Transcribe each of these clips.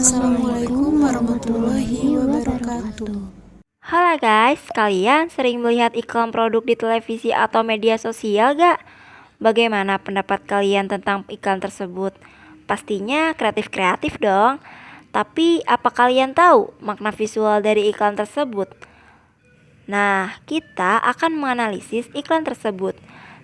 Assalamualaikum warahmatullahi wabarakatuh. Halo guys, kalian sering melihat iklan produk di televisi atau media sosial gak? Bagaimana pendapat kalian tentang iklan tersebut? Pastinya kreatif-kreatif dong. Tapi apa kalian tahu makna visual dari iklan tersebut? Nah, kita akan menganalisis iklan tersebut.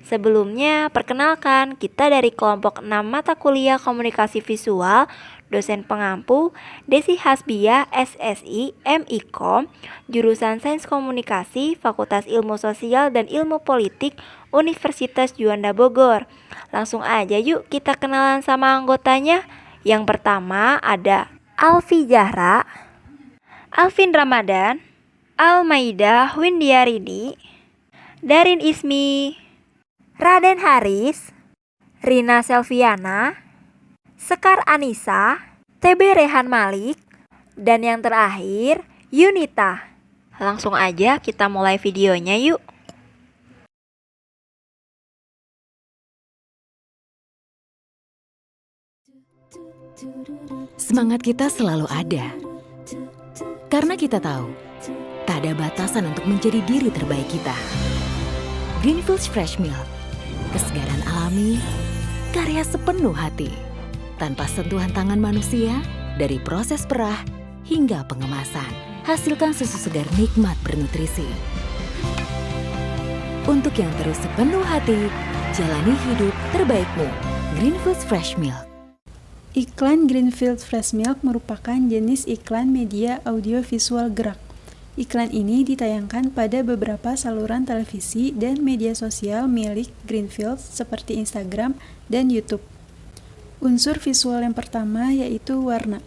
Sebelumnya, perkenalkan kita dari kelompok 6 mata kuliah komunikasi visual, dosen pengampu Desi Hasbiah SSI MIKOM, jurusan Sains Komunikasi, Fakultas Ilmu Sosial dan Ilmu Politik, Universitas Juanda Bogor. Langsung aja yuk kita kenalan sama anggotanya. Yang pertama ada Alfi Zahra, Alvin Ramadan, Almaida Windiarini, Darin Ismi, Raden Haris, Rina Selviana, Sekar Anissa, TB Rehan Malik, dan yang terakhir Yunita. Langsung aja kita mulai videonya yuk. Semangat kita selalu ada, karena kita tahu tak ada batasan untuk menjadi diri terbaik kita. Greenfields Fresh Milk, kesegaran alami, karya sepenuh hati, tanpa sentuhan tangan manusia, dari proses perah hingga pengemasan. Hasilkan susu segar nikmat bernutrisi. Untuk yang terus sepenuh hati, jalani hidup terbaikmu. Greenfields Fresh Milk. Iklan Greenfields Fresh Milk merupakan jenis iklan media audiovisual gerak. Iklan ini ditayangkan pada beberapa saluran televisi dan media sosial milik Greenfields seperti Instagram dan YouTube. Unsur visual yang pertama yaitu warna.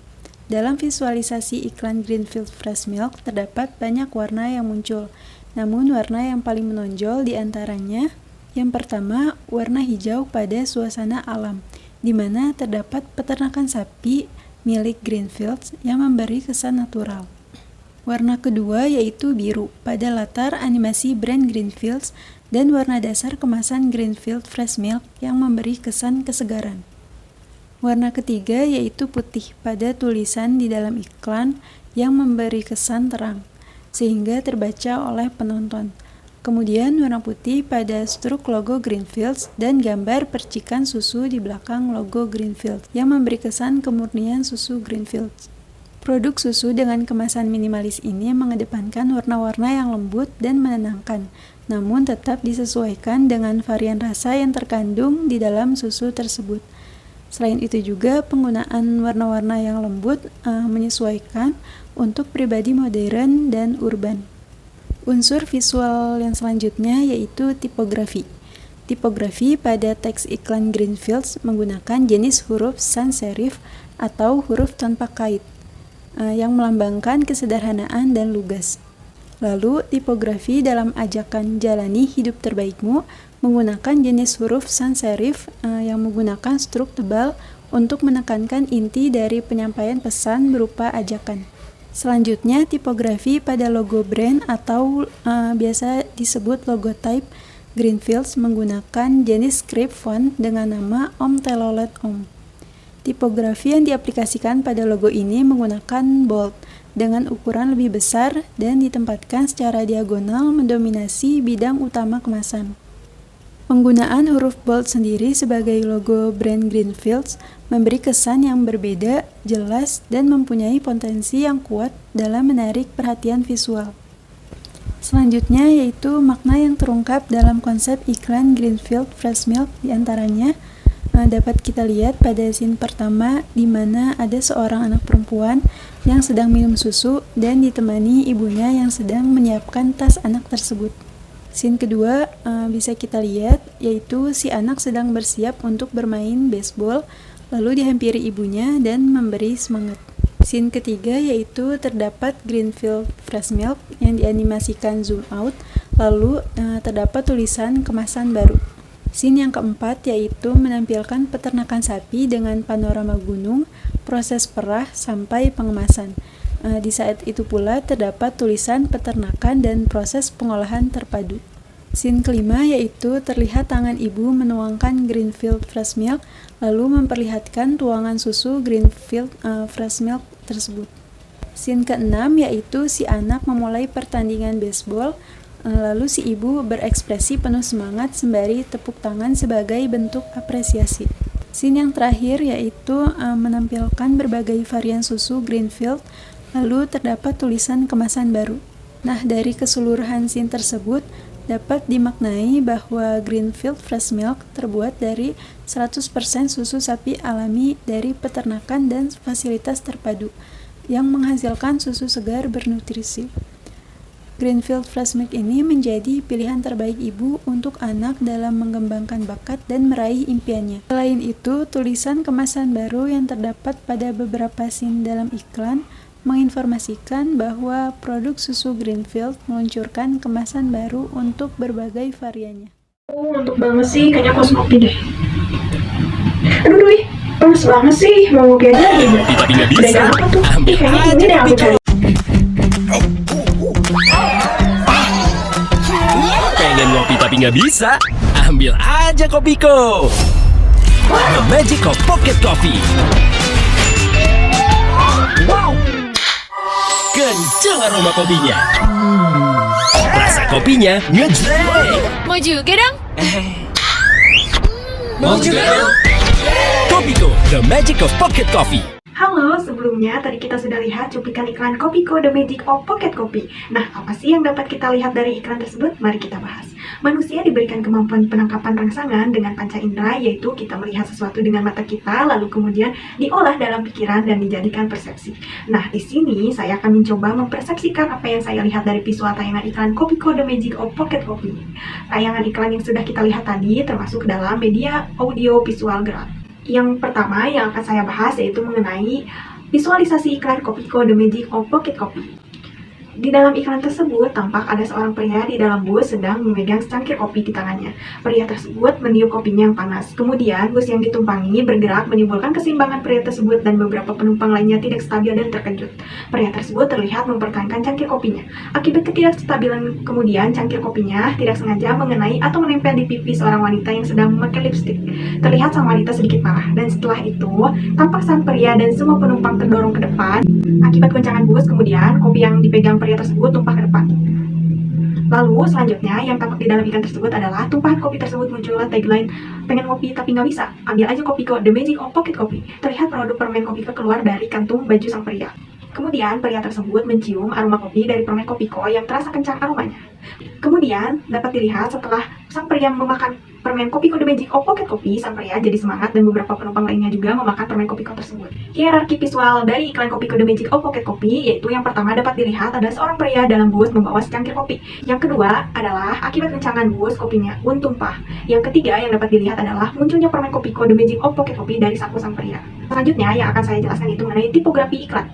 Dalam visualisasi iklan Greenfields Fresh Milk terdapat banyak warna yang muncul. Namun warna yang paling menonjol di antaranya yang pertama warna hijau pada suasana alam, di mana terdapat peternakan sapi milik Greenfields yang memberi kesan natural. Warna kedua yaitu biru pada latar animasi brand Greenfields dan warna dasar kemasan Greenfields Fresh Milk yang memberi kesan kesegaran. Warna ketiga yaitu putih pada tulisan di dalam iklan yang memberi kesan terang, sehingga terbaca oleh penonton. Kemudian warna putih pada struk logo Greenfields dan gambar percikan susu di belakang logo Greenfields yang memberi kesan kemurnian susu Greenfields. Produk susu dengan kemasan minimalis ini mengedepankan warna-warna yang lembut dan menenangkan, namun tetap disesuaikan dengan varian rasa yang terkandung di dalam susu tersebut. Selain itu juga penggunaan warna-warna yang lembut menyesuaikan untuk pribadi modern dan urban. Unsur visual yang selanjutnya yaitu tipografi. Tipografi pada teks iklan Greenfields menggunakan jenis huruf sans serif atau huruf tanpa kait yang melambangkan kesederhanaan dan lugas. Lalu, tipografi dalam ajakan jalani hidup terbaikmu menggunakan jenis huruf sans serif yang menggunakan struk tebal untuk menekankan inti dari penyampaian pesan berupa ajakan. Selanjutnya, tipografi pada logo brand atau biasa disebut logotype Greenfields menggunakan jenis script font dengan nama Om Telolet Om. Tipografi yang diaplikasikan pada logo ini menggunakan bold dengan ukuran lebih besar dan ditempatkan secara diagonal mendominasi bidang utama kemasan. Penggunaan huruf bold sendiri sebagai logo brand Greenfields memberi kesan yang berbeda, jelas, dan mempunyai potensi yang kuat dalam menarik perhatian visual. Selanjutnya yaitu makna yang terungkap dalam konsep iklan Greenfields Fresh Milk, diantaranya dapat kita lihat pada scene pertama di mana ada seorang anak perempuan yang sedang minum susu dan ditemani ibunya yang sedang menyiapkan tas anak tersebut. Scene kedua bisa kita lihat yaitu si anak sedang bersiap untuk bermain baseball lalu dihampiri ibunya dan memberi semangat. Scene ketiga yaitu terdapat Greenfields Fresh Milk yang dianimasikan zoom out lalu terdapat tulisan kemasan baru. Scene yang keempat yaitu menampilkan peternakan sapi dengan panorama gunung, proses perah sampai pengemasan. Di saat itu pula terdapat tulisan peternakan dan proses pengolahan terpadu. Scene kelima yaitu terlihat tangan ibu menuangkan Greenfields Fresh Milk lalu memperlihatkan tuangan susu Greenfields Fresh Milk tersebut. Scene ke-6 yaitu si anak memulai pertandingan baseball, lalu si ibu berekspresi penuh semangat sembari tepuk tangan sebagai bentuk apresiasi. Scene yang terakhir yaitu menampilkan berbagai varian susu Greenfield, lalu terdapat tulisan kemasan baru. Nah, dari keseluruhan scene tersebut dapat dimaknai bahwa Greenfield Fresh Milk terbuat dari 100% susu sapi alami dari peternakan dan fasilitas terpadu yang menghasilkan susu segar bernutrisi. Greenfield Fresh Milk ini menjadi pilihan terbaik ibu untuk anak dalam mengembangkan bakat dan meraih impiannya. Selain itu, tulisan kemasan baru yang terdapat pada beberapa scene dalam iklan menginformasikan bahwa produk susu Greenfield meluncurkan kemasan baru untuk berbagai variannya. Untuk banget sih, kayaknya aku harus ngopi deh. Aduh, Dwi, panas banget sih, mau ngopi aja gitu. Tapi nggak bisa, Apa tuh? ambil Kayaknya aja ini deh aku kopi cari. Pengen ngopi tapi nggak bisa, ambil aja Kopiko. The Magic of Pocket Coffee. Wow, kencang aroma kopinya. Rasa kopinya ngejreng. Mau juga dong? Mau juga dong? Kopiko, The Magic of Pocket Coffee. Halo, sebelumnya tadi kita sudah lihat cuplikan iklan Kopiko The Magic of Pocket Coffee. Nah, apa sih yang dapat kita lihat dari iklan tersebut? Mari kita bahas. Manusia diberikan kemampuan penangkapan rangsangan dengan panca indera, yaitu kita melihat sesuatu dengan mata kita, lalu kemudian diolah dalam pikiran dan dijadikan persepsi. Nah, di sini saya akan mencoba mempersepsikan apa yang saya lihat dari visual tayangan iklan Kopiko The Magic of Pocket Coffee. Tayangan iklan yang sudah kita lihat tadi termasuk dalam media audio visual gerak. Yang pertama yang akan saya bahas yaitu mengenai visualisasi iklan Kopiko The Magic of Pocket Coffee. Di dalam iklan tersebut tampak ada seorang pria di dalam bus sedang memegang secangkir kopi di tangannya. Pria tersebut meniup kopinya yang panas. Kemudian bus yang ditumpangi bergerak menimbulkan keseimbangan pria tersebut dan beberapa penumpang lainnya tidak stabil dan terkejut. Pria tersebut terlihat mempertahankan cangkir kopinya. Akibat ketidakstabilan kemudian cangkir kopinya tidak sengaja mengenai atau menempel di pipi seorang wanita yang sedang memakai lipstik. Terlihat sang wanita sedikit marah dan setelah itu tampak sang pria dan semua penumpang terdorong ke depan. Akibat goncangan bus kemudian kopi yang dipegang pria tersebut tumpah ke depan. Lalu selanjutnya yang tampak di dalam iklan tersebut adalah tumpahan kopi tersebut muncullah tagline pengen kopi tapi nggak bisa, ambil aja Kopiko The Magic of Pocket Coffee. Terlihat produk permen Kopiko keluar dari kantung baju sang pria. Kemudian pria tersebut mencium aroma kopi dari permen Kopiko yang terasa kencang aromanya. Kemudian dapat dilihat setelah sang pria memakan permen Kopiko The Magic of Pocket Coffee, sang pria jadi semangat dan beberapa penumpang lainnya juga memakan permen Kopiko tersebut. Hierarki visual dari iklan Kopiko The Magic of Pocket Coffee yaitu yang pertama dapat dilihat ada seorang pria dalam bus membawa secangkir kopi. Yang kedua adalah akibat kencangan bus kopinya pun tumpah. Yang ketiga yang dapat dilihat adalah munculnya permen Kopiko The Magic of Pocket Coffee dari saku sang pria. Selanjutnya yang akan saya jelaskan itu mengenai tipografi iklan.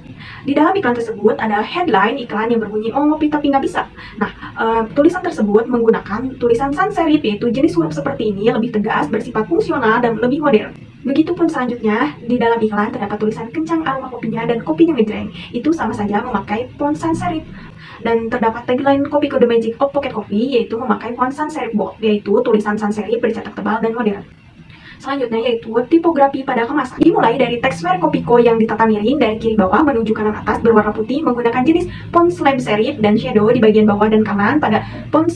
Di dalam iklan tersebut ada headline iklan yang berbunyi oh ngopi tapi nggak bisa. Nah, tulisan tersebut menggunakan tulisan sans serif yaitu jenis huruf seperti ini lebih tegas, bersifat fungsional dan lebih modern. Begitupun selanjutnya di dalam iklan terdapat tulisan kencang aroma kopinya dan kopinya ngejreng. Itu sama saja memakai font sans serif. Dan terdapat tagline Kopiko The Magic of Pocket Coffee yaitu memakai font sans serif bold, yaitu tulisan sans serif bercetak tebal dan modern. Selanjutnya yaitu tipografi pada kemasan. Dimulai dari teks merek Kopiko yang ditata miring dari kiri bawah menuju kanan atas berwarna putih menggunakan jenis font slab serif dan shadow di bagian bawah dan kanan pada font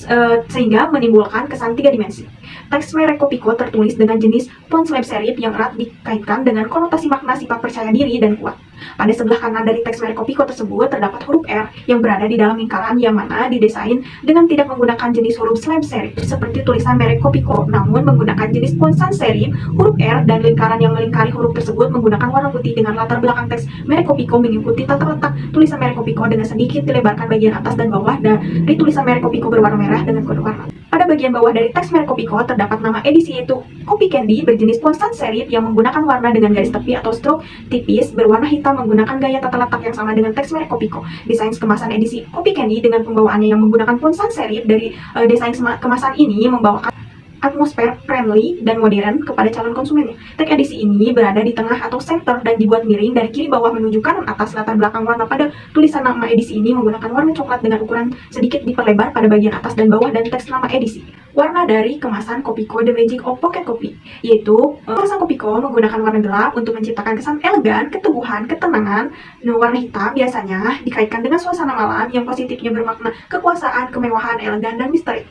sehingga menimbulkan kesan 3 dimensi. Teks merek Kopiko tertulis dengan jenis font slab serif yang erat dikaitkan dengan konotasi makna sifat percaya diri dan kuat. Pada sebelah kanan dari teks merek Kopiko tersebut terdapat huruf R yang berada di dalam lingkaran yang mana didesain dengan tidak menggunakan jenis huruf slab serif seperti tulisan merek Kopiko, namun menggunakan jenis font sans serif. Huruf R dan lingkaran yang melingkari huruf tersebut menggunakan warna putih dengan latar belakang teks merek Kopiko mengikuti tata letak tulisan merek Kopiko dengan sedikit dilebarkan bagian atas dan bawah dari tulisan merek Kopiko berwarna merah dengan kode warna. Pada bagian bawah dari teks merek Kopiko terdapat nama edisi yaitu Kopi Candy berjenis font sans serif yang menggunakan warna dengan garis tepi atau stroke tipis berwarna hitam menggunakan gaya tata letak yang sama dengan teks merek Kopiko. Desain kemasan edisi Kopi Candy dengan pembawaannya yang menggunakan font sans serif dari desain kemasan ini membawakan atmosfer friendly dan modern kepada calon konsumennya. Tag edisi ini berada di tengah atau center dan dibuat miring dari kiri bawah menuju kanan atas. Latar belakang warna pada tulisan nama edisi ini menggunakan warna coklat dengan ukuran sedikit diperlebar pada bagian atas dan bawah dan teks nama edisi. Warna dari kemasan Kopiko The Magic of Pocket Kopi, yaitu kemasan Kopiko menggunakan warna gelap untuk menciptakan kesan elegan, keteguhan, ketenangan. Warna hitam biasanya dikaitkan dengan suasana malam yang positifnya bermakna kekuasaan, kemewahan, elegan, dan misteri.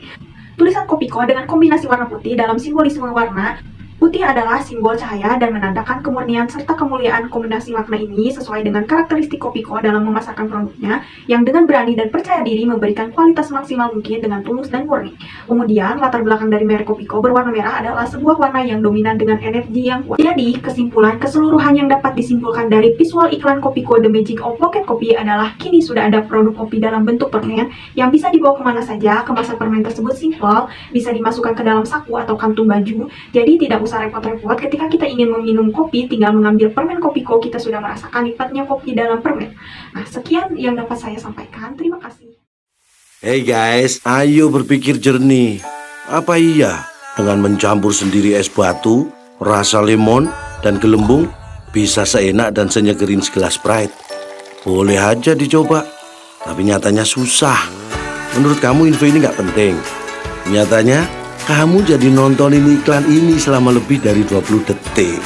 Tulisan Kopiko dengan kombinasi warna putih dalam simbolisme warna. Putih adalah simbol cahaya dan menandakan kemurnian serta kemuliaan. Kombinasi makna ini sesuai dengan karakteristik Kopiko dalam memasarkan produknya yang dengan berani dan percaya diri memberikan kualitas maksimal mungkin dengan tulus dan murni. Kemudian, latar belakang dari merek Kopiko berwarna merah adalah sebuah warna yang dominan dengan energi yang kuat. Jadi, kesimpulan keseluruhan yang dapat disimpulkan dari visual iklan Kopiko The Magic of Pocket Kopi adalah kini sudah ada produk kopi dalam bentuk permen yang bisa dibawa kemana saja. Kemasan permen tersebut simpel, bisa dimasukkan ke dalam saku atau kantung baju, jadi tidak usah repot-repot ketika kita ingin meminum kopi, tinggal mengambil permen Kopiko, kita sudah merasakan nikmatnya kopi dalam permen. Nah, sekian yang dapat saya sampaikan. Terima kasih. Hey guys, ayo berpikir jernih. Apa iya dengan mencampur sendiri es batu, rasa lemon, dan gelembung bisa seenak dan senyegerin segelas Sprite? Boleh aja dicoba, tapi nyatanya susah. Menurut kamu info ini nggak penting? Nyatanya kamu jadi nontonin iklan ini selama lebih dari 20 detik.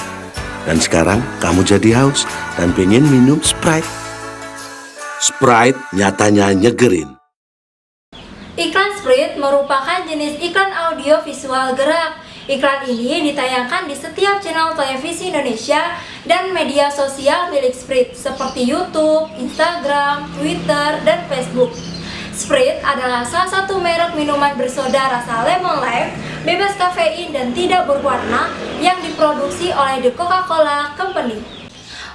Dan sekarang kamu jadi haus dan pengen minum Sprite. Sprite nyatanya nyegerin. Iklan Sprite merupakan jenis iklan audio visual gerak. Iklan ini ditayangkan di setiap channel televisi Indonesia dan media sosial milik Sprite seperti YouTube, Instagram, Twitter, dan Facebook. Sprite adalah salah satu merek minuman bersoda rasa lemon lime, bebas kafein dan tidak berwarna yang diproduksi oleh The Coca-Cola Company.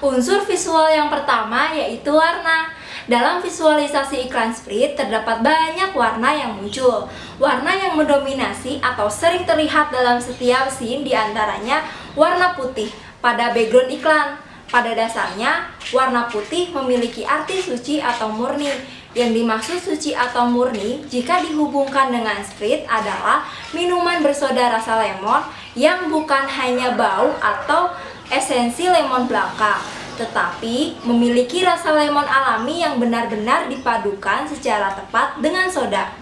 Unsur visual yang pertama yaitu warna. Dalam visualisasi iklan Sprite terdapat banyak warna yang muncul. Warna yang mendominasi atau sering terlihat dalam setiap scene diantaranya warna putih pada background iklan. Pada dasarnya, warna putih memiliki arti suci atau murni. Yang dimaksud suci atau murni jika dihubungkan dengan Sprite adalah minuman bersoda rasa lemon yang bukan hanya bau atau esensi lemon belaka, tetapi memiliki rasa lemon alami yang benar-benar dipadukan secara tepat dengan soda.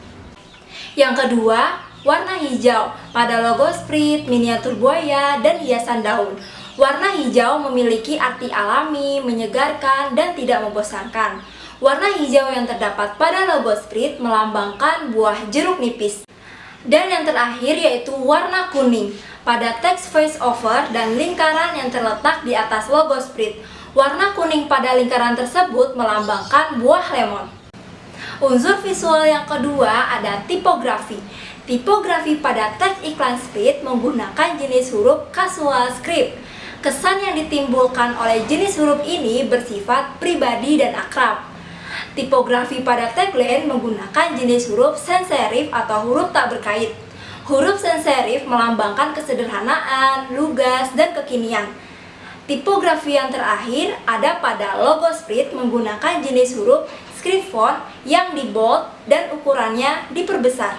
Yang kedua, warna hijau pada logo Sprite, miniatur buaya, dan hiasan daun. Warna hijau memiliki arti alami, menyegarkan, dan tidak membosankan. Warna hijau yang terdapat pada logo Sprite melambangkan buah jeruk nipis. Dan yang terakhir yaitu warna kuning pada teks voice over dan lingkaran yang terletak di atas logo Sprite. Warna kuning pada lingkaran tersebut melambangkan buah lemon. Unsur visual yang kedua ada tipografi. Tipografi pada teks iklan Sprite menggunakan jenis huruf casual script. Kesan yang ditimbulkan oleh jenis huruf ini bersifat pribadi dan akrab. Tipografi pada tagline menggunakan jenis huruf sans serif atau huruf tak berkait. Huruf sans serif melambangkan kesederhanaan, lugas, dan kekinian. Tipografi yang terakhir ada pada logo Sprite menggunakan jenis huruf script font yang dibold dan ukurannya diperbesar.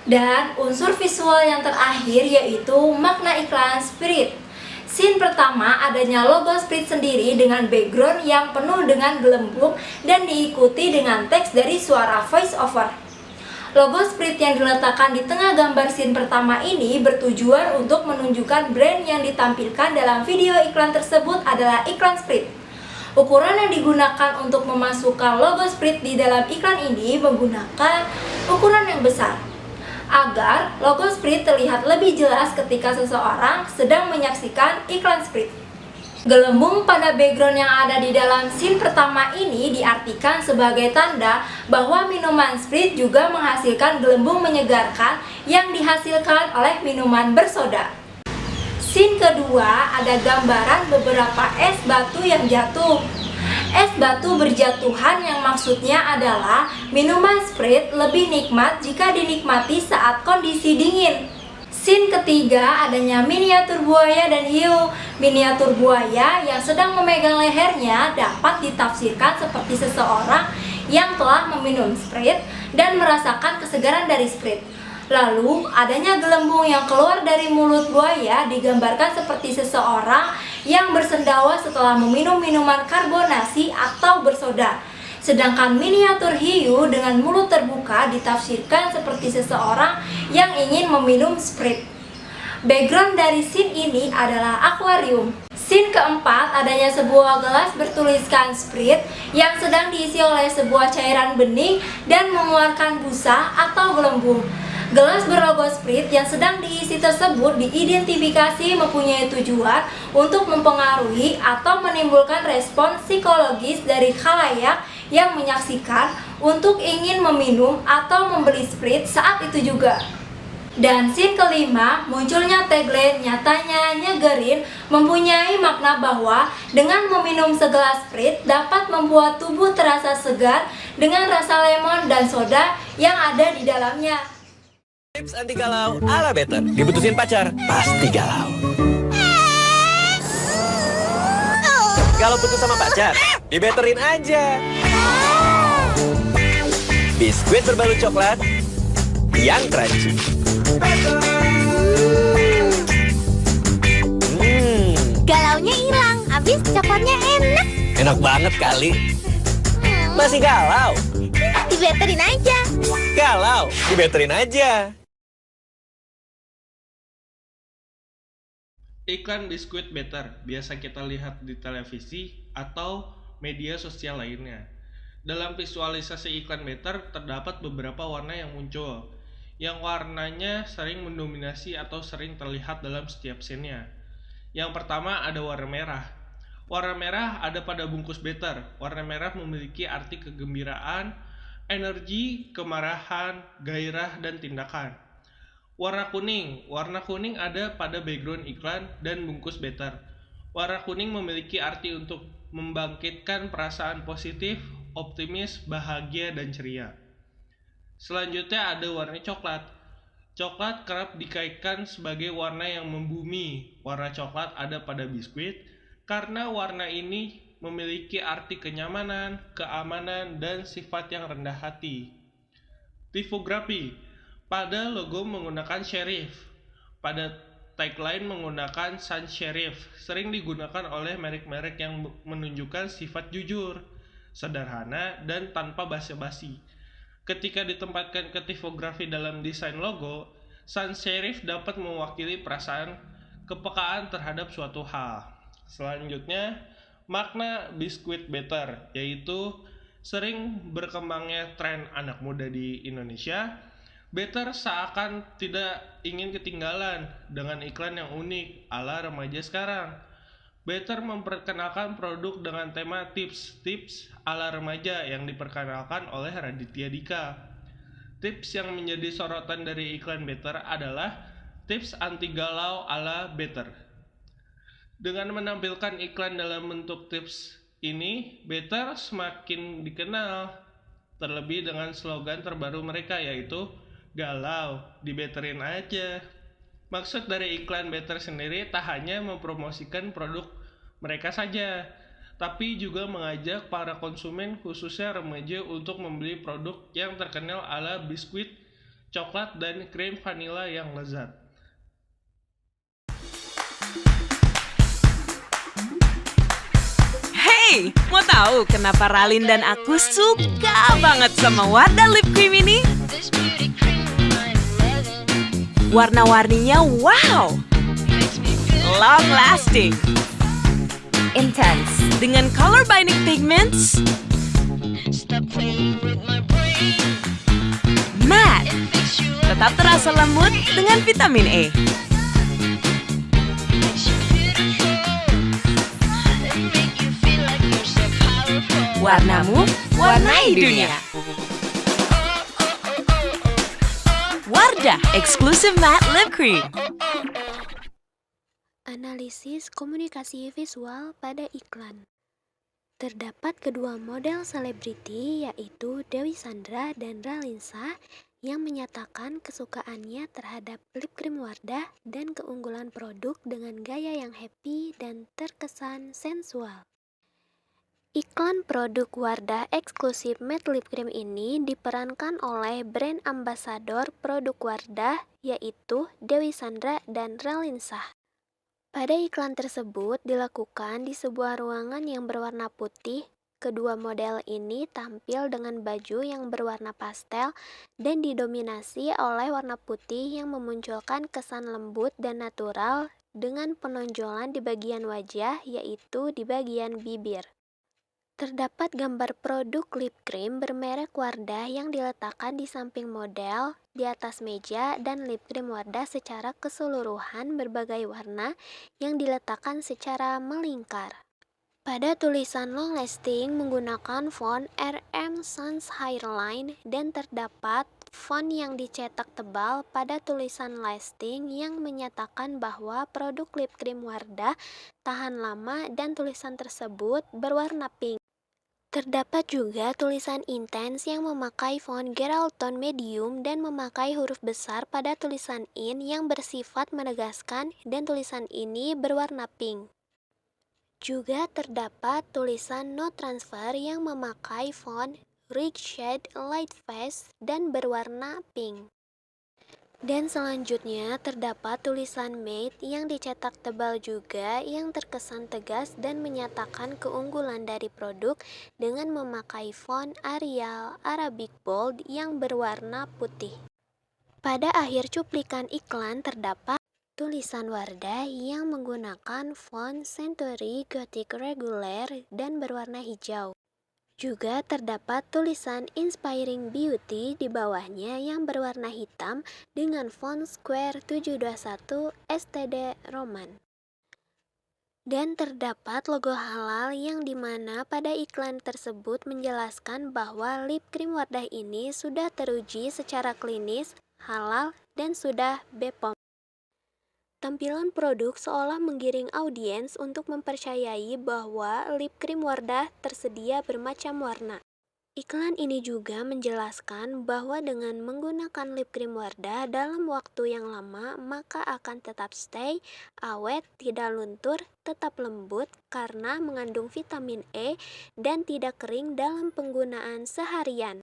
Dan unsur visual yang terakhir yaitu makna iklan Sprite. Scene pertama adanya logo Sprite sendiri dengan background yang penuh dengan gelembung dan diikuti dengan teks dari suara voice over. Logo Sprite yang diletakkan di tengah gambar scene pertama ini bertujuan untuk menunjukkan brand yang ditampilkan dalam video iklan tersebut adalah iklan Sprite. Ukuran yang digunakan untuk memasukkan logo Sprite di dalam iklan ini menggunakan ukuran yang besar, agar logo Sprite terlihat lebih jelas ketika seseorang sedang menyaksikan iklan Sprite. Gelembung pada background yang ada di dalam scene pertama ini diartikan sebagai tanda bahwa minuman Sprite juga menghasilkan gelembung menyegarkan yang dihasilkan oleh minuman bersoda. Scene kedua ada gambaran beberapa es batu yang jatuh. Es batu berjatuhan yang maksudnya adalah minuman Sprite lebih nikmat jika dinikmati saat kondisi dingin. Scene ketiga adanya miniatur buaya dan hiu. Miniatur buaya yang sedang memegang lehernya dapat ditafsirkan seperti seseorang yang telah meminum Sprite dan merasakan kesegaran dari Sprite. Lalu, adanya gelembung yang keluar dari mulut buaya digambarkan seperti seseorang yang bersendawa setelah meminum minuman karbonasi atau bersoda. Sedangkan miniatur hiu dengan mulut terbuka ditafsirkan seperti seseorang yang ingin meminum Sprite. Background dari scene ini adalah akuarium. Scene keempat, adanya sebuah gelas bertuliskan Sprite yang sedang diisi oleh sebuah cairan bening dan mengeluarkan busa atau gelembung. Gelas berlogo Sprite yang sedang diisi tersebut diidentifikasi mempunyai tujuan untuk mempengaruhi atau menimbulkan respon psikologis dari khalayak yang menyaksikan untuk ingin meminum atau membeli Sprite saat itu juga. Dan scene kelima, munculnya tagline nyatanya nyegerin mempunyai makna bahwa dengan meminum segelas Sprite dapat membuat tubuh terasa segar dengan rasa lemon dan soda yang ada di dalamnya. Tips anti galau ala Better. Diputusin pacar, pasti galau. Kalau putus sama pacar, dibetterin aja. Biskuit berbalut coklat yang crunchy. Galaunya hilang, habis coklatnya enak. Enak banget kali. Masih galau? Dibetterin aja. Galau, dibetterin aja. Iklan biskuit Better biasa kita lihat di televisi atau media sosial lainnya. Dalam visualisasi iklan Better terdapat beberapa warna yang muncul, yang warnanya sering mendominasi atau sering terlihat dalam setiap scene-nya. Yang pertama ada warna merah. Warna merah ada pada bungkus Better. Warna merah memiliki arti kegembiraan, energi, kemarahan, gairah, dan tindakan. Warna kuning ada pada background iklan dan bungkus Better. Warna kuning memiliki arti untuk membangkitkan perasaan positif, optimis, bahagia, dan ceria. Selanjutnya ada warna coklat. Coklat kerap dikaitkan sebagai warna yang membumi. Warna coklat ada pada biskuit karena warna ini memiliki arti kenyamanan, keamanan, dan sifat yang rendah hati. Tipografi. Pada logo menggunakan serif. Pada tagline menggunakan sans serif. Sering digunakan oleh merek-merek yang menunjukkan sifat jujur, sederhana, dan tanpa basa-basi. Ketika ditempatkan ke tipografi dalam desain logo, sans serif dapat mewakili perasaan kepekaan terhadap suatu hal. Selanjutnya, makna biskuit Better, yaitu sering berkembangnya tren anak muda di Indonesia. Better seakan tidak ingin ketinggalan dengan iklan yang unik ala remaja sekarang. Better memperkenalkan produk dengan tema tips ala remaja yang diperkenalkan oleh Raditya Dika. Tips yang menjadi sorotan dari iklan Better adalah tips anti galau ala Better. Dengan menampilkan iklan dalam bentuk tips ini, Better semakin dikenal, terlebih dengan slogan terbaru mereka yaitu galau, dibetterin aja. Maksud dari iklan Better sendiri tak hanya mempromosikan produk mereka saja, tapi juga mengajak para konsumen khususnya remaja untuk membeli produk yang terkenal ala biskuit, coklat, dan krim vanila yang lezat. Hey, mau tahu kenapa Ralin dan aku suka banget sama Wardah Lip Cream ini? Warna-warninya wow, long lasting, intense, dengan color binding pigments, matte, tetap terasa lembut dengan vitamin E. Warnamu, warnai dunia. Wardah Exclusive Matte Lip Cream. Analisis komunikasi visual pada iklan. Terdapat kedua model selebriti yaitu Dewi Sandra dan Ralinsa yang menyatakan kesukaannya terhadap lip cream Wardah dan keunggulan produk dengan gaya yang happy dan terkesan sensual. Iklan produk Wardah eksklusif matte lip cream ini diperankan oleh brand ambasador produk Wardah, yaitu Dewi Sandra dan Ralinsah. Pada iklan tersebut dilakukan di sebuah ruangan yang berwarna putih. Kedua model ini tampil dengan baju yang berwarna pastel dan didominasi oleh warna putih yang memunculkan kesan lembut dan natural dengan penonjolan di bagian wajah, yaitu di bagian bibir. Terdapat gambar produk lip cream bermerek Wardah yang diletakkan di samping model, di atas meja, dan lip cream Wardah secara keseluruhan berbagai warna yang diletakkan secara melingkar. Pada tulisan long lasting menggunakan font RM Sans Hairline dan terdapat font yang dicetak tebal pada tulisan lasting yang menyatakan bahwa produk lip cream Wardah tahan lama dan tulisan tersebut berwarna pink. Terdapat juga tulisan intens yang memakai font Geraldton medium dan memakai huruf besar pada tulisan in yang bersifat menegaskan dan tulisan ini berwarna pink. Juga terdapat tulisan no transfer yang memakai font Rick Shade Light Face dan berwarna pink. Dan selanjutnya terdapat tulisan matte yang dicetak tebal juga yang terkesan tegas dan menyatakan keunggulan dari produk dengan memakai font Arial Arabic Bold yang berwarna putih. Pada akhir cuplikan iklan terdapat tulisan Wardah yang menggunakan font Century Gothic Regular dan berwarna hijau. Juga terdapat tulisan Inspiring Beauty di bawahnya yang berwarna hitam dengan font Square 721 STD Roman. Dan terdapat logo halal yang dimana pada iklan tersebut menjelaskan bahwa lip cream Wardah ini sudah teruji secara klinis, halal, dan sudah BPOM. Tampilan produk seolah menggiring audiens untuk mempercayai bahwa lip cream Wardah tersedia bermacam warna. Iklan ini juga menjelaskan bahwa dengan menggunakan lip cream Wardah dalam waktu yang lama, maka akan tetap stay, awet, tidak luntur, tetap lembut karena mengandung vitamin E dan tidak kering dalam penggunaan seharian.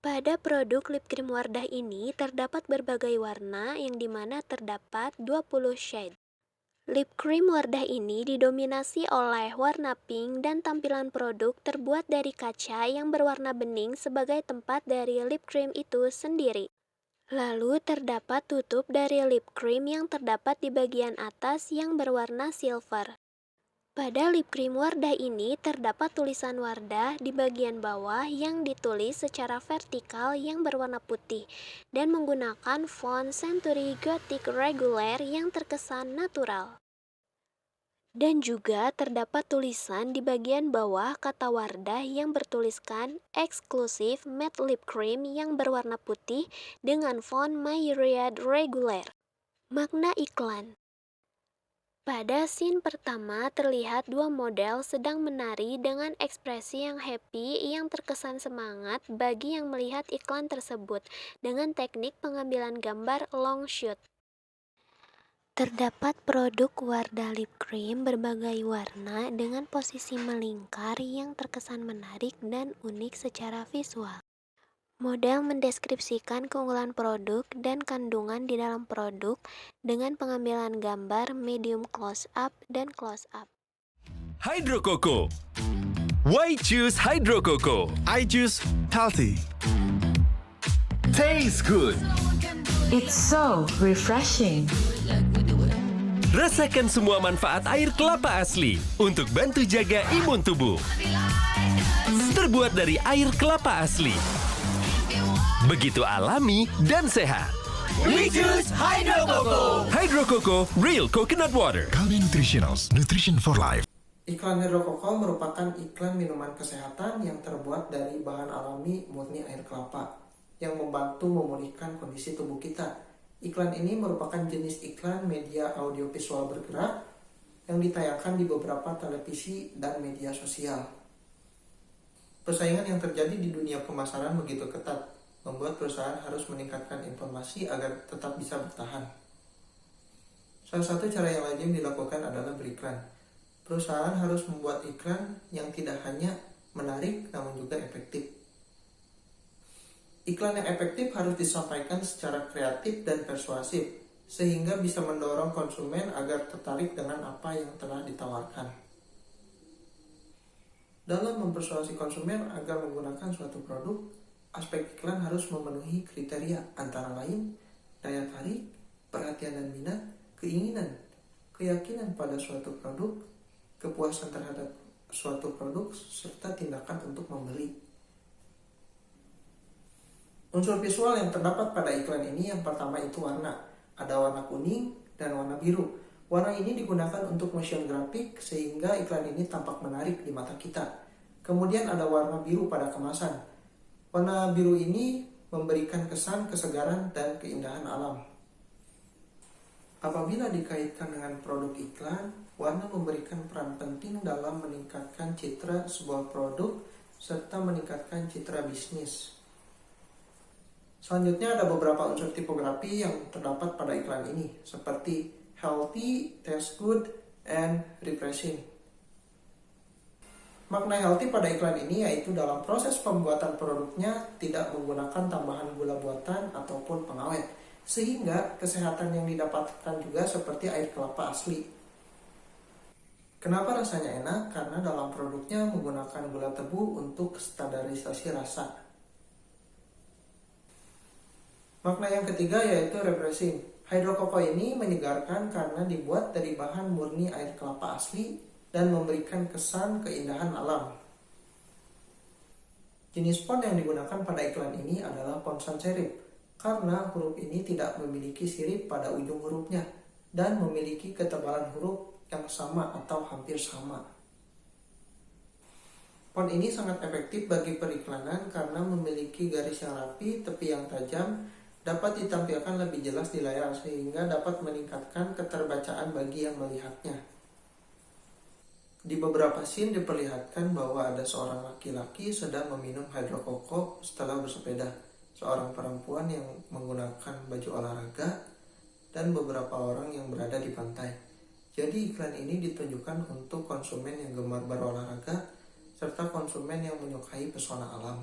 Pada produk lip cream Wardah ini terdapat berbagai warna yang dimana terdapat 20 shade. Lip cream Wardah ini didominasi oleh warna pink dan tampilan produk terbuat dari kaca yang berwarna bening sebagai tempat dari lip cream itu sendiri. Lalu terdapat tutup dari lip cream yang terdapat di bagian atas yang berwarna silver. Pada lip cream Wardah ini terdapat tulisan Wardah di bagian bawah yang ditulis secara vertikal yang berwarna putih dan menggunakan font Century Gothic Regular yang terkesan natural. Dan juga terdapat tulisan di bagian bawah kata Wardah yang bertuliskan eksklusif matte lip cream yang berwarna putih dengan font Myriad Regular. Makna iklan. Pada scene pertama terlihat dua model sedang menari dengan ekspresi yang happy yang terkesan semangat bagi yang melihat iklan tersebut dengan teknik pengambilan gambar long shoot. Terdapat produk Wardah lip cream berbagai warna dengan posisi melingkar yang terkesan menarik dan unik secara visual. Model mendeskripsikan keunggulan produk dan kandungan di dalam produk dengan pengambilan gambar medium close up dan close up. Hydro Coco. Why choose Hydro Coco? I choose healthy. Tastes good. It's so refreshing. Rasakan semua manfaat air kelapa asli untuk bantu jaga imun tubuh. Terbuat dari air kelapa asli. Begitu alami dan sehat. We choose Hydro Coco. Hydro Coco Real Coconut Water. Kalbe Nutritionals, Nutrition for Life. Iklan Hydro Coco merupakan iklan minuman kesehatan yang terbuat dari bahan alami murni air kelapa yang membantu memulihkan kondisi tubuh kita. Iklan ini merupakan jenis iklan media audiovisual bergerak yang ditayangkan di beberapa televisi dan media sosial. Persaingan yang terjadi di dunia pemasaran begitu ketat, membuat perusahaan harus meningkatkan informasi agar tetap bisa bertahan. Salah satu cara yang lazim dilakukan adalah beriklan. Perusahaan harus membuat iklan yang tidak hanya menarik namun juga efektif. Iklan yang efektif harus disampaikan secara kreatif dan persuasif, sehingga bisa mendorong konsumen agar tertarik dengan apa yang telah ditawarkan. Dalam mempersuasi konsumen agar menggunakan suatu produk, aspek iklan harus memenuhi kriteria antara lain daya tarik, perhatian dan minat, keinginan, keyakinan pada suatu produk, kepuasan terhadap suatu produk, serta tindakan untuk membeli. Unsur visual yang terdapat pada iklan ini yang pertama itu warna. Ada warna kuning dan warna biru. Warna ini digunakan untuk motion grafik sehingga iklan ini tampak menarik di mata kita. Kemudian ada warna biru pada kemasan. Warna biru ini memberikan kesan kesegaran dan keindahan alam. Apabila dikaitkan dengan produk iklan, warna memberikan peran penting dalam meningkatkan citra sebuah produk serta meningkatkan citra bisnis. Selanjutnya ada beberapa unsur tipografi yang terdapat pada iklan ini, seperti healthy, taste good, and refreshing. Makna healthy pada iklan ini yaitu dalam proses pembuatan produknya tidak menggunakan tambahan gula buatan ataupun pengawet, sehingga kesehatan yang didapatkan juga seperti air kelapa asli. Kenapa rasanya enak? Karena dalam produknya menggunakan gula tebu untuk standarisasi rasa. Makna yang ketiga yaitu refreshing. Hydrokoko ini menyegarkan karena dibuat dari bahan murni air kelapa asli dan memberikan kesan keindahan alam. Jenis font yang digunakan pada iklan ini adalah font sans serif, karena huruf ini tidak memiliki sirip pada ujung hurufnya dan memiliki ketebalan huruf yang sama atau hampir sama. Font ini sangat efektif bagi periklanan karena memiliki garis yang rapi, tepi yang tajam, dapat ditampilkan lebih jelas di layar sehingga dapat meningkatkan keterbacaan bagi yang melihatnya. Di beberapa scene diperlihatkan bahwa ada seorang laki-laki sedang meminum hydrokoko setelah bersepeda, seorang perempuan yang menggunakan baju olahraga, dan beberapa orang yang berada di pantai. Jadi iklan ini ditunjukkan untuk konsumen yang gemar berolahraga serta konsumen yang menyukai pesona alam.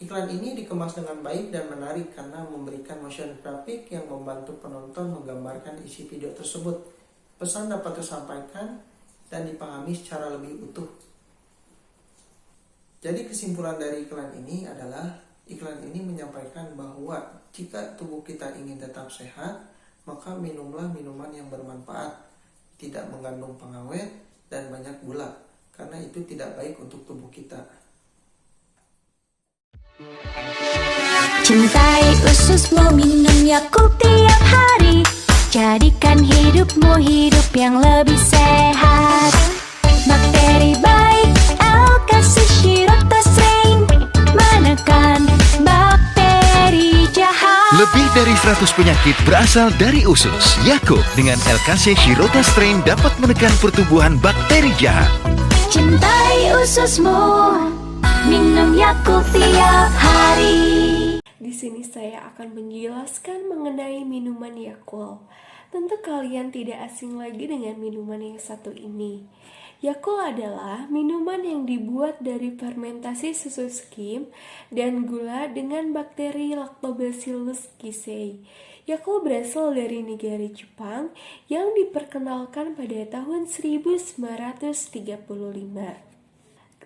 Iklan ini dikemas dengan baik dan menarik karena memberikan motion graphic yang membantu penonton menggambarkan isi video tersebut. Pesan dapat disampaikan dan dipahami secara lebih utuh. Jadi kesimpulan dari iklan ini adalah iklan ini menyampaikan bahwa jika tubuh kita ingin tetap sehat, maka minumlah minuman yang bermanfaat, tidak mengandung pengawet dan banyak gula, karena itu tidak baik untuk tubuh kita. Cintai ususmu, minum Yakult tiap hari. Jadikan hidupmu hidup yang lebih sehat. Bakteri baik, L-Kasih Shirota Strain, menekan bakteri jahat. Lebih dari 100 penyakit berasal dari usus. Yakult dengan L-Kasih Shirota Strain dapat menekan pertumbuhan bakteri jahat. Cintai ususmu, minum Yakult tiap hari. Di sini saya akan menjelaskan mengenai minuman Yakult. Tentu kalian tidak asing lagi dengan minuman yang satu ini. Yakult adalah minuman yang dibuat dari fermentasi susu skim dan gula dengan bakteri Lactobacillus casei. Yakult berasal dari negara Jepang yang diperkenalkan pada tahun 1935.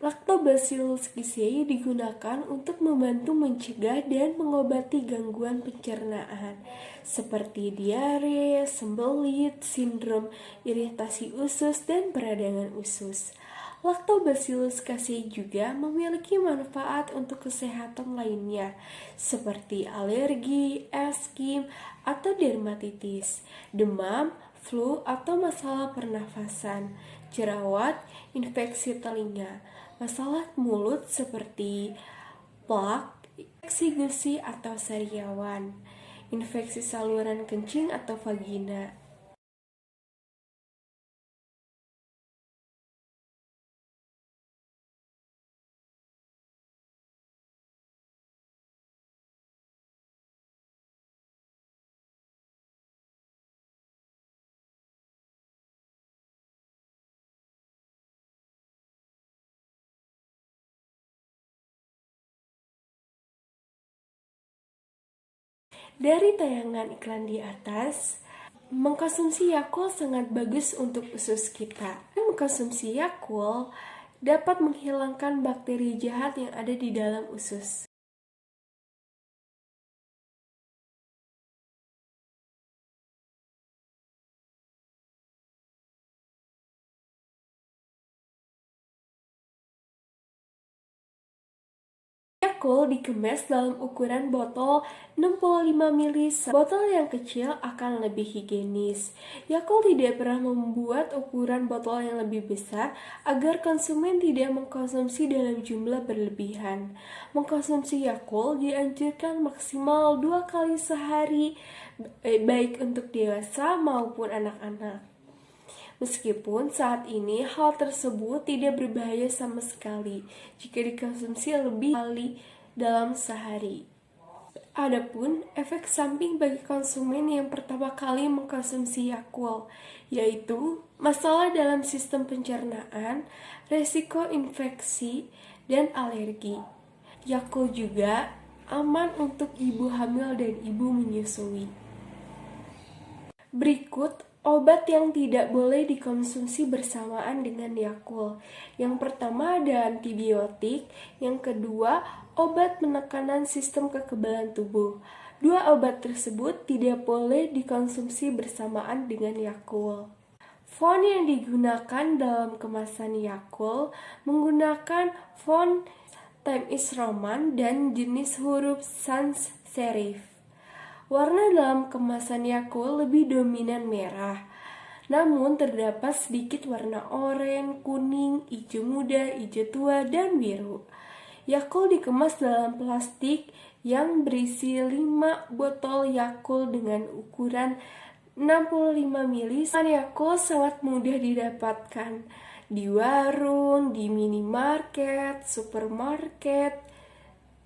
Lactobacillus casei digunakan untuk membantu mencegah dan mengobati gangguan pencernaan seperti diare, sembelit, sindrom iritasi usus, dan peradangan usus. Lactobacillus casei juga memiliki manfaat untuk kesehatan lainnya seperti alergi, askim, atau dermatitis, demam, flu, atau masalah pernafasan, jerawat, infeksi telinga, masalah mulut seperti plak, infeksi gusi atau sariawan, infeksi saluran kencing atau vagina, Dari tayangan iklan di atas, mengkonsumsi Yakult sangat bagus untuk usus kita. Mengkonsumsi Yakult dapat menghilangkan bakteri jahat yang ada di dalam usus. Yakult dikemas dalam ukuran botol 65 ml. Botol yang kecil akan lebih higienis. Yakult tidak pernah membuat ukuran botol yang lebih besar agar konsumen tidak mengkonsumsi dalam jumlah berlebihan. Mengkonsumsi Yakult dianjurkan maksimal 2 kali sehari, baik untuk dewasa maupun anak-anak. Meskipun saat ini hal tersebut tidak berbahaya sama sekali jika dikonsumsi lebih kali dalam sehari. Adapun efek samping bagi konsumen yang pertama kali mengkonsumsi Yakult, yaitu masalah dalam sistem pencernaan, resiko infeksi, dan alergi. Yakult juga aman untuk ibu hamil dan ibu menyusui. Berikut obat yang tidak boleh dikonsumsi bersamaan dengan Yakult. Yang pertama ada antibiotik, yang kedua obat penekanan sistem kekebalan tubuh. Dua obat tersebut tidak boleh dikonsumsi bersamaan dengan Yakult. Font yang digunakan dalam kemasan Yakult menggunakan font Times Roman dan jenis huruf sans serif. Warna dalam kemasan Yakult lebih dominan merah, namun terdapat sedikit warna oranye, kuning, hijau muda, hijau tua, dan biru. Yakult dikemas dalam plastik yang berisi 5 botol Yakult dengan ukuran 65 ml. Yakult sangat mudah didapatkan di warung, di minimarket, supermarket,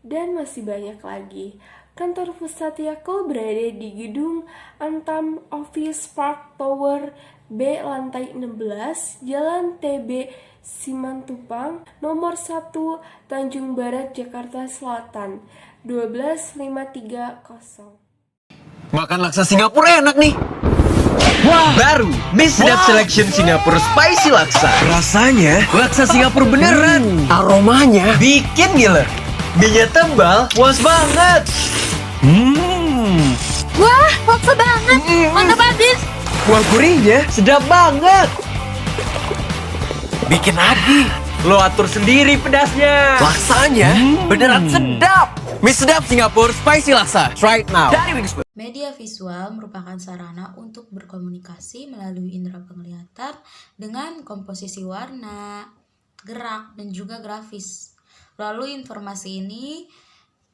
dan masih banyak lagi. Kantor pusat Yakult berada di gedung Antam Office Park Tower B lantai 16, Jalan TB Simatupang, nomor 1, Tanjung Barat, Jakarta Selatan, 12530. Makan laksa Singapura enak nih. Wah, baru mie sedap selection Singapura spicy laksa. Rasanya laksa Singapura beneran. Aromanya bikin gila. Mie-nya tebal, puas banget. Wah, laksa banget. Mantap abis. Kuah gurihnya sedap banget. Bikin lagi. Lo atur sendiri pedasnya. Laksanya beneran sedap. Mie sedap Singapura spicy laksa. Try it now. Media visual merupakan sarana untuk berkomunikasi melalui indera penglihatan dengan komposisi warna, gerak, dan juga grafis. Lalu informasi ini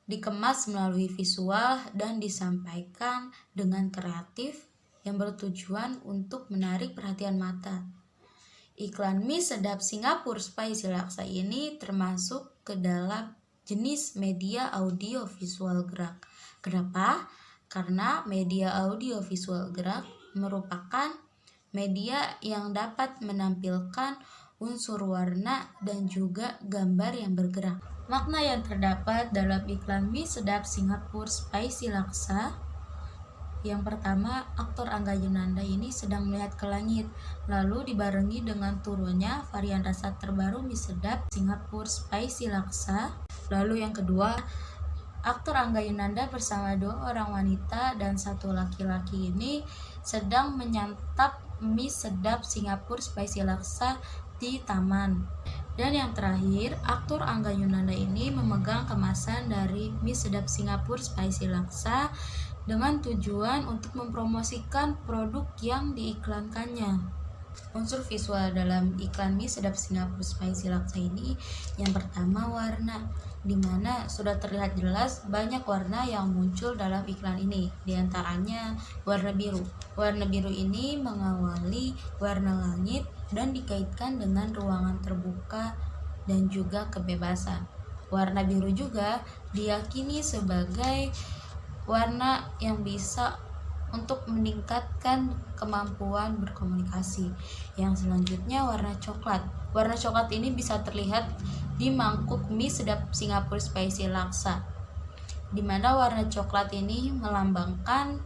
dikemas melalui visual dan disampaikan dengan kreatif yang bertujuan untuk menarik perhatian mata. Iklan mie sedap Singapura spicy laksa ini termasuk ke dalam jenis media audio visual gerak. Kenapa? Karena media audio visual gerak merupakan media yang dapat menampilkan unsur warna dan juga gambar yang bergerak. Makna yang terdapat dalam iklan mie sedap Singapura spicy laksa. Yang pertama, aktor Angga Yunanda ini sedang melihat ke langit, lalu dibarengi dengan turunnya varian rasa terbaru mie sedap Singapura spicy laksa. Lalu yang kedua, aktor Angga Yunanda bersama 2 orang wanita dan 1 laki-laki ini sedang menyantap mie sedap Singapura spicy laksa di taman. Dan yang terakhir, aktor Angga Yunanda ini memegang kemasan dari mie sedap Singapura spicy laksa dengan tujuan untuk mempromosikan produk yang diiklankannya. Unsur visual dalam iklan mie sedap Singapura spicy laksa ini yang pertama warna, dimana sudah terlihat jelas banyak warna yang muncul dalam iklan ini, diantaranya warna biru. Warna biru ini mengawali warna langit dan dikaitkan dengan ruangan terbuka dan juga kebebasan. Warna biru juga diyakini sebagai warna yang bisa untuk meningkatkan kemampuan berkomunikasi. Yang selanjutnya warna coklat. Warna coklat ini bisa terlihat di mangkuk mie sedap Singapura spicy laksa. di mana warna coklat ini melambangkan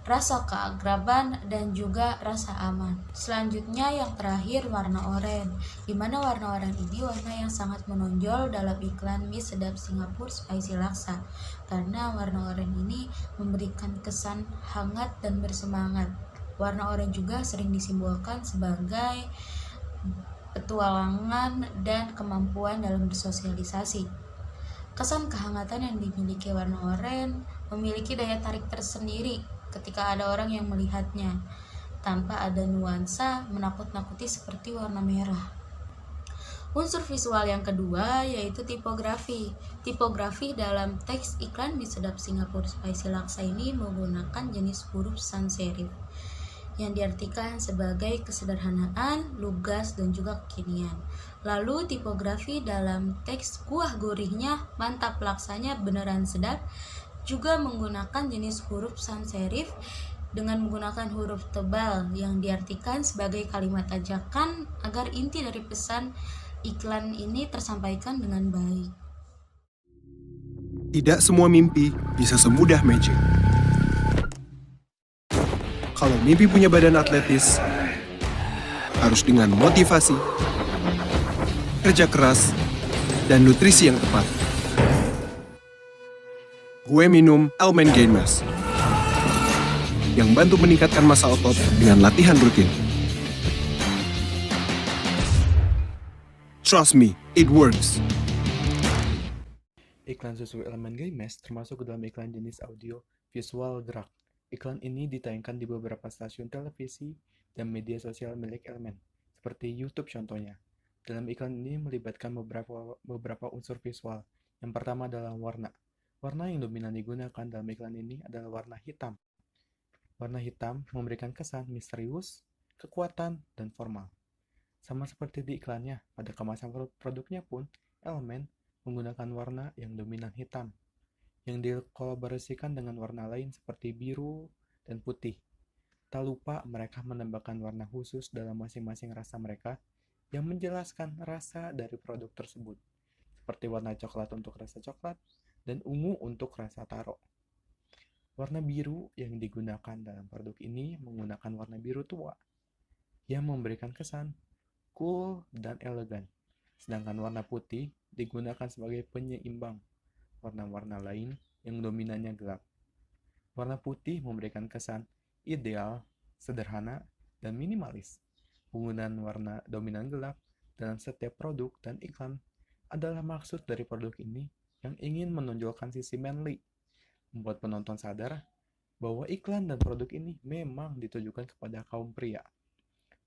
rasa keakraban dan juga rasa aman. Selanjutnya yang terakhir warna oranye, di mana warna oranye ini warna yang sangat menonjol dalam iklan mie sedap Singapura Spicy Laksa, karena warna oranye ini memberikan kesan hangat dan bersemangat. Warna oranye juga sering disimbolkan sebagai petualangan dan kemampuan dalam bersosialisasi. Kesan kehangatan yang dimiliki warna oranye memiliki daya tarik tersendiri ketika ada orang yang melihatnya, tanpa ada nuansa menakut-nakuti seperti warna merah. Unsur visual yang kedua yaitu tipografi. Tipografi dalam teks iklan mie sedap Singapura Spicy Laksa ini menggunakan jenis huruf sans serif yang diartikan sebagai kesederhanaan, lugas, dan juga kekinian. Lalu tipografi dalam teks kuah gurihnya, mantap laksanya beneran sedap juga menggunakan jenis huruf sans serif dengan menggunakan huruf tebal yang diartikan sebagai kalimat ajakan agar inti dari pesan iklan ini tersampaikan dengan baik. Tidak semua mimpi bisa semudah magic. Kalau mimpi punya badan atletis, harus dengan motivasi, kerja keras, dan nutrisi yang tepat. Gue minum Elmen Gain Mass yang bantu meningkatkan massa otot dengan latihan rutin. Trust me, it works. Iklan susu Elmen Gain Mass termasuk ke dalam iklan jenis audio visual gerak. Iklan ini ditayangkan di beberapa stasiun televisi dan media sosial milik Elmen, seperti YouTube contohnya. Dalam iklan ini melibatkan beberapa unsur visual. Yang pertama adalah warna. Warna yang dominan digunakan dalam iklan ini adalah warna hitam. Warna hitam memberikan kesan misterius, kekuatan, dan formal. Sama seperti di iklannya, pada kemasan produknya pun, Elmen menggunakan warna yang dominan hitam, yang dikolaborasikan dengan warna lain seperti biru dan putih. Tak lupa mereka menambahkan warna khusus dalam masing-masing rasa mereka yang menjelaskan rasa dari produk tersebut, seperti warna coklat untuk rasa coklat, dan ungu untuk rasa taro. Warna biru yang digunakan dalam produk ini menggunakan warna biru tua, yang memberikan kesan cool dan elegan. Sedangkan warna putih digunakan sebagai penyeimbang warna-warna lain yang dominannya gelap. Warna putih memberikan kesan ideal, sederhana, dan minimalis. Penggunaan warna dominan gelap dalam setiap produk dan iklan adalah maksud dari produk ini yang ingin menonjolkan sisi manly, membuat penonton sadar bahwa iklan dan produk ini memang ditujukan kepada kaum pria.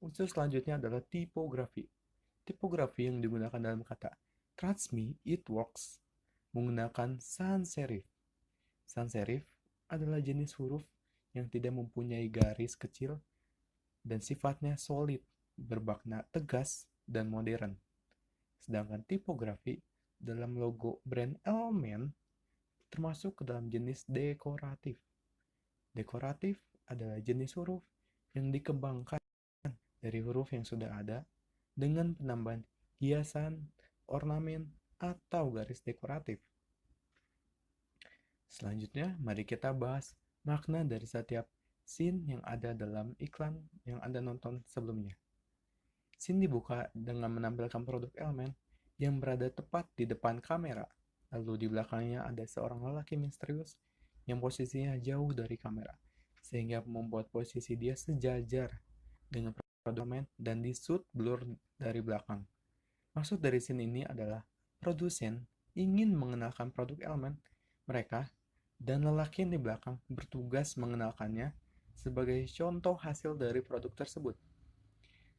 Unsur selanjutnya adalah tipografi. Tipografi yang digunakan dalam kata "Trust me, it works" menggunakan sans serif. Sans serif adalah jenis huruf yang tidak mempunyai garis kecil dan sifatnya solid, bermakna tegas dan modern. Sedangkan tipografi dalam logo brand Elmen termasuk ke dalam jenis dekoratif. Dekoratif adalah jenis huruf yang dikembangkan dari huruf yang sudah ada dengan penambahan hiasan, ornamen, atau garis dekoratif. Selanjutnya, mari kita bahas makna dari setiap scene yang ada dalam iklan yang Anda nonton sebelumnya. Scene dibuka dengan menampilkan produk Elmen yang berada tepat di depan kamera. Lalu di belakangnya ada seorang lelaki misterius yang posisinya jauh dari kamera, sehingga membuat posisi dia sejajar dengan produk Elmen dan di-shoot blur dari belakang. Maksud dari scene ini adalah produsen ingin mengenalkan produk Elmen mereka, dan lelaki yang di belakang bertugas mengenalkannya sebagai contoh hasil dari produk tersebut.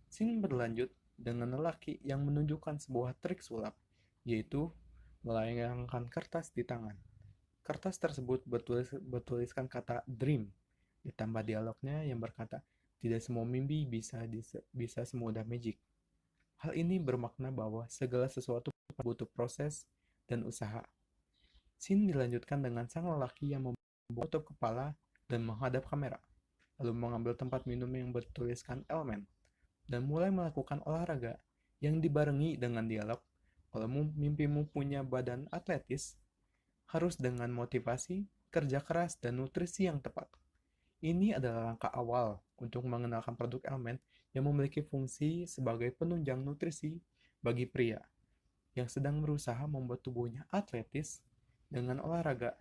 Scene berlanjut dengan lelaki yang menunjukkan sebuah trik sulap, yaitu melayangkan kertas di tangan. Kertas tersebut bertuliskan kata dream, ditambah dialognya yang berkata, tidak semua mimpi bisa semudah magic. Hal ini bermakna bahwa segala sesuatu butuh proses dan usaha. Scene dilanjutkan dengan sang lelaki yang menutup kepala dan menghadap kamera, lalu mengambil tempat minum yang bertuliskan Elmen, dan mulai melakukan olahraga yang dibarengi dengan dialog, kalau mimpimu punya badan atletis, harus dengan motivasi, kerja keras, dan nutrisi yang tepat. Ini adalah langkah awal untuk mengenalkan produk elemen yang memiliki fungsi sebagai penunjang nutrisi bagi pria yang sedang berusaha membuat tubuhnya atletis dengan olahraga.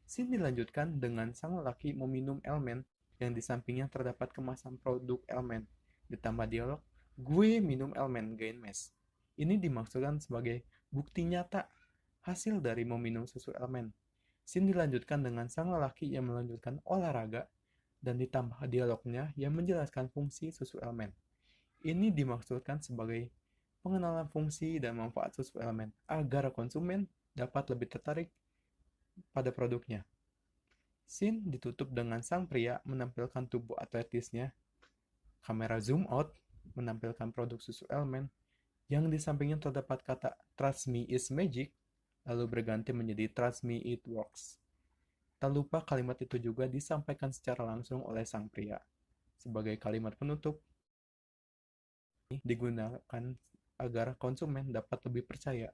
Scene dilanjutkan dengan sang lelaki meminum elemen yang di sampingnya terdapat kemasan produk elemen, ditambah dialog, "Gue minum elemen gain mass." Ini dimaksudkan sebagai bukti nyata hasil dari meminum susu elemen. Scene dilanjutkan dengan sang lelaki yang melanjutkan olahraga dan ditambah dialognya yang menjelaskan fungsi susu elemen. Ini dimaksudkan sebagai pengenalan fungsi dan manfaat susu elemen agar konsumen dapat lebih tertarik pada produknya. Scene ditutup dengan sang pria menampilkan tubuh atletisnya. Kamera zoom out menampilkan produk susu elemen yang di sampingnya terdapat kata "Trust me is magic", lalu berganti menjadi "Trust me it works". Tak lupa kalimat itu juga disampaikan secara langsung oleh sang pria. Sebagai kalimat penutup, digunakan agar konsumen dapat lebih percaya,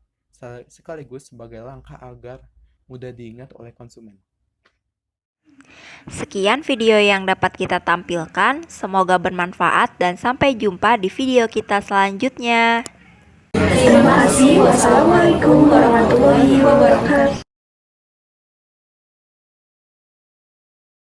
sekaligus sebagai langkah agar mudah diingat oleh konsumen. Sekian video yang dapat kita tampilkan, semoga bermanfaat dan sampai jumpa di video kita selanjutnya. Terima kasih. Wassalamualaikum warahmatullahi wabarakatuh.